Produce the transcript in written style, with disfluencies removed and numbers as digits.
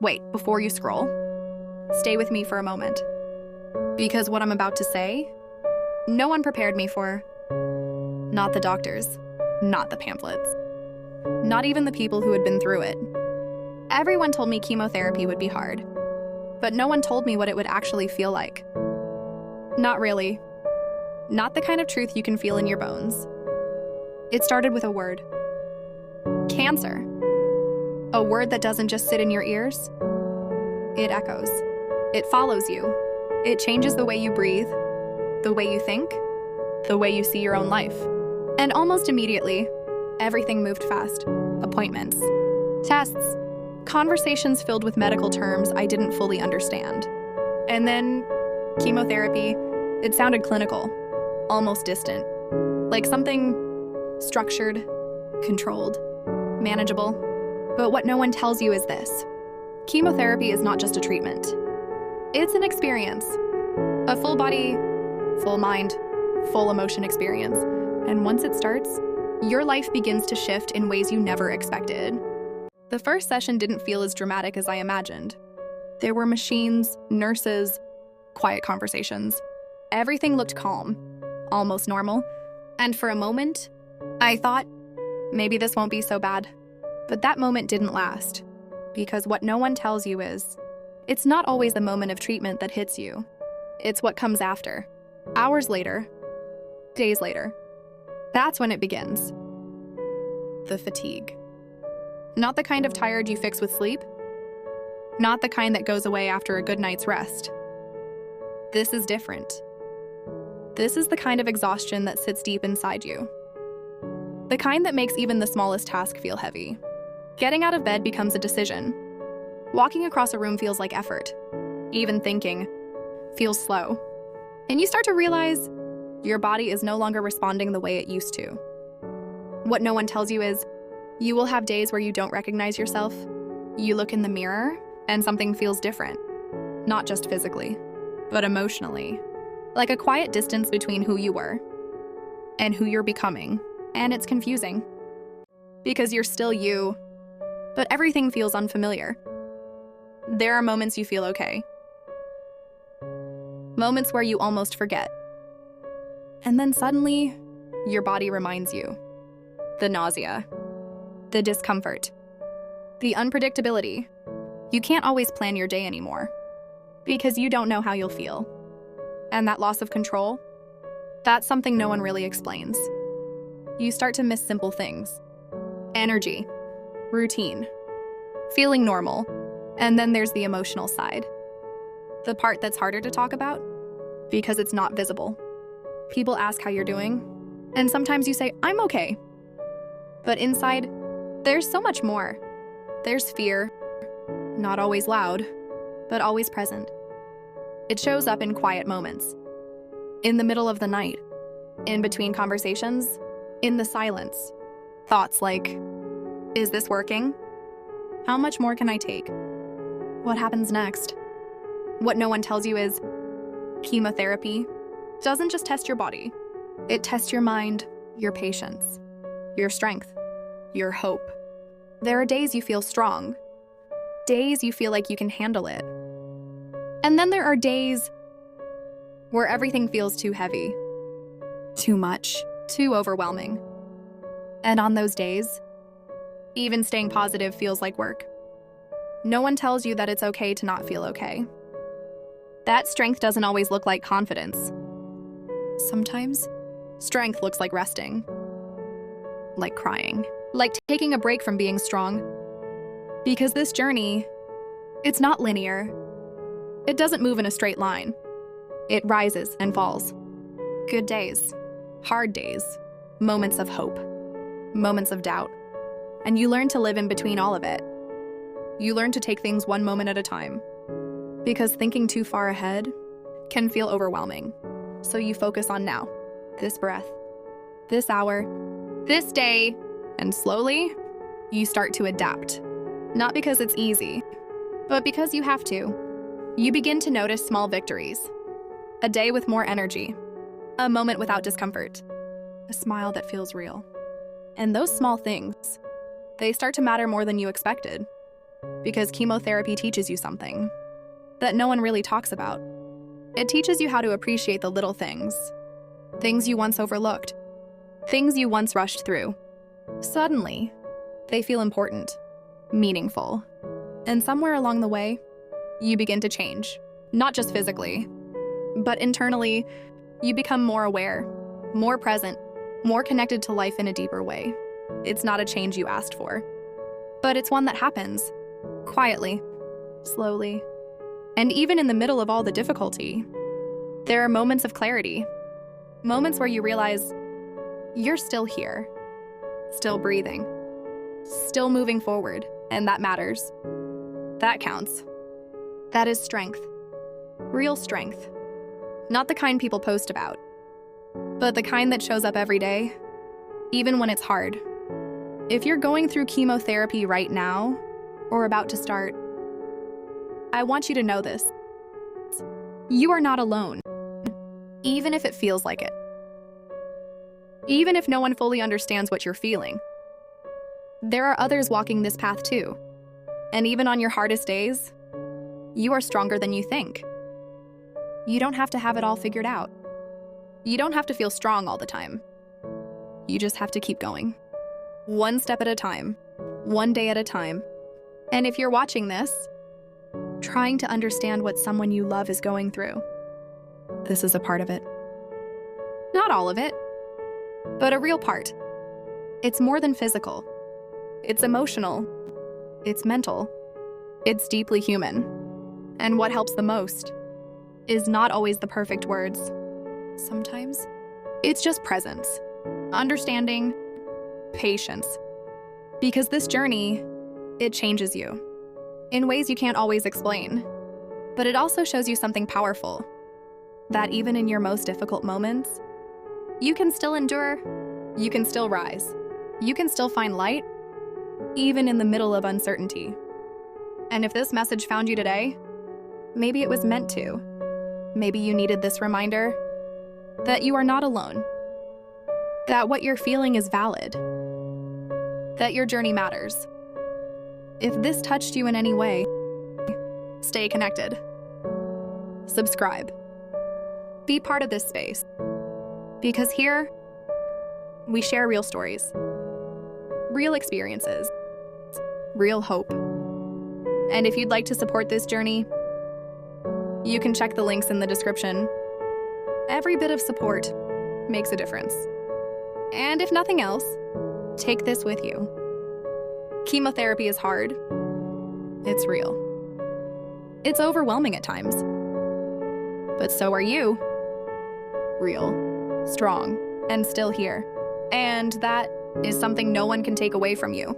Wait, before you scroll, stay with me for a moment. Because what I'm about to say, no one prepared me for. Not the doctors, not the pamphlets, not even the people who had been through it. Everyone told me chemotherapy would be hard, but no one told me what it would actually feel like. Not really. Not the kind of truth you can feel in your bones. It started with a word. Cancer. A word that doesn't just sit in your ears. It echoes. It follows you. It changes the way you breathe, the way you think, the way you see your own life. And almost immediately, everything moved fast. Appointments, tests, conversations filled with medical terms I didn't fully understand. And then chemotherapy, it sounded clinical, almost distant, like something structured, controlled, manageable. But what no one tells you is this. Chemotherapy is not just a treatment. It's an experience. A full body, full mind, full emotion experience. And once it starts, your life begins to shift in ways you never expected. The first session didn't feel as dramatic as I imagined. There were machines, nurses, quiet conversations. Everything looked calm, almost normal. And for a moment, I thought, maybe this won't be so bad. But that moment didn't last. Because what no one tells you is, it's not always the moment of treatment that hits you. It's what comes after. Hours later, days later. That's when it begins. The fatigue. Not the kind of tired you fix with sleep. Not the kind that goes away after a good night's rest. This is different. This is the kind of exhaustion that sits deep inside you. The kind that makes even the smallest task feel heavy. Getting out of bed becomes a decision. Walking across a room feels like effort. Even thinking feels slow. And you start to realize your body is no longer responding the way it used to. What no one tells you is, you will have days where you don't recognize yourself. You look in the mirror and something feels different. Not just physically, but emotionally. Like a quiet distance between who you were and who you're becoming. And it's confusing. Because you're still you, but everything feels unfamiliar. There are moments you feel okay. Moments where you almost forget. And then suddenly, your body reminds you. The nausea, the discomfort, the unpredictability. You can't always plan your day anymore because you don't know how you'll feel. And that loss of control, that's something no one really explains. You start to miss simple things. Energy, routine, feeling normal. And then there's the emotional side. The part that's harder to talk about because it's not visible. People ask how you're doing, and sometimes you say, I'm okay. But inside, there's so much more. There's fear, not always loud, but always present. It shows up in quiet moments, in the middle of the night, in between conversations, in the silence. Thoughts like, is this working? How much more can I take? What happens next? What no one tells you is, chemotherapy doesn't just test your body. It tests your mind, your patience, your strength, your hope. There are days you feel strong, days you feel like you can handle it. And then there are days where everything feels too heavy, too much, too overwhelming. And on those days, even staying positive feels like work. No one tells you that it's okay to not feel okay. That strength doesn't always look like confidence. Sometimes, strength looks like resting, like crying, like taking a break from being strong. Because this journey, it's not linear. It doesn't move in a straight line. It rises and falls. Good days, hard days, moments of hope, moments of doubt. And you learn to live in between all of it. You learn to take things one moment at a time. Because thinking too far ahead can feel overwhelming. So you focus on now, this breath, this hour, this day, and slowly, you start to adapt. Not because it's easy, but because you have to. You begin to notice small victories. A day with more energy, a moment without discomfort, a smile that feels real. And those small things, they start to matter more than you expected. because chemotherapy teaches you something that no one really talks about. It teaches you how to appreciate the little things you once overlooked, things you once rushed through. Suddenly, they feel important, meaningful, and somewhere along the way, you begin to change. Not just physically, but internally, you become more aware, more present, more connected to life in a deeper way. It's not a change you asked for, but it's one that happens quietly, slowly. And even in the middle of all the difficulty, there are moments of clarity, moments where you realize you're still here, still breathing, still moving forward, and that matters. That counts. That is strength. Real strength. Not the kind people post about, but the kind that shows up every day, even when it's hard. If you're going through chemotherapy right now, or about to start, I want you to know this. You are not alone, even if it feels like it. Even if no one fully understands what you're feeling. There are others walking this path too. And even on your hardest days, you are stronger than you think. You don't have to have it all figured out. You don't have to feel strong all the time. You just have to keep going. One step at a time, one day at a time. And if you're watching this, trying to understand what someone you love is going through, this is a part of it. Not all of it, but a real part. It's more than physical. It's emotional. It's mental. It's deeply human. And what helps the most is not always the perfect words. Sometimes it's just presence, understanding, patience. Because this journey, it changes you in ways you can't always explain. But it also shows you something powerful, that even in your most difficult moments, you can still endure, you can still rise, you can still find light, even in the middle of uncertainty. And if this message found you today, maybe it was meant to. Maybe you needed this reminder that you are not alone, that what you're feeling is valid, that your journey matters. If this touched you in any way, stay connected. Subscribe. Be part of this space. Because here, we share real stories, real experiences, real hope. And if you'd like to support this journey, you can check the links in the description. Every bit of support makes a difference. And if nothing else, take this with you. Chemotherapy is hard. It's real. It's overwhelming at times. But so are you. Real, strong, and still here. And that is something no one can take away from you.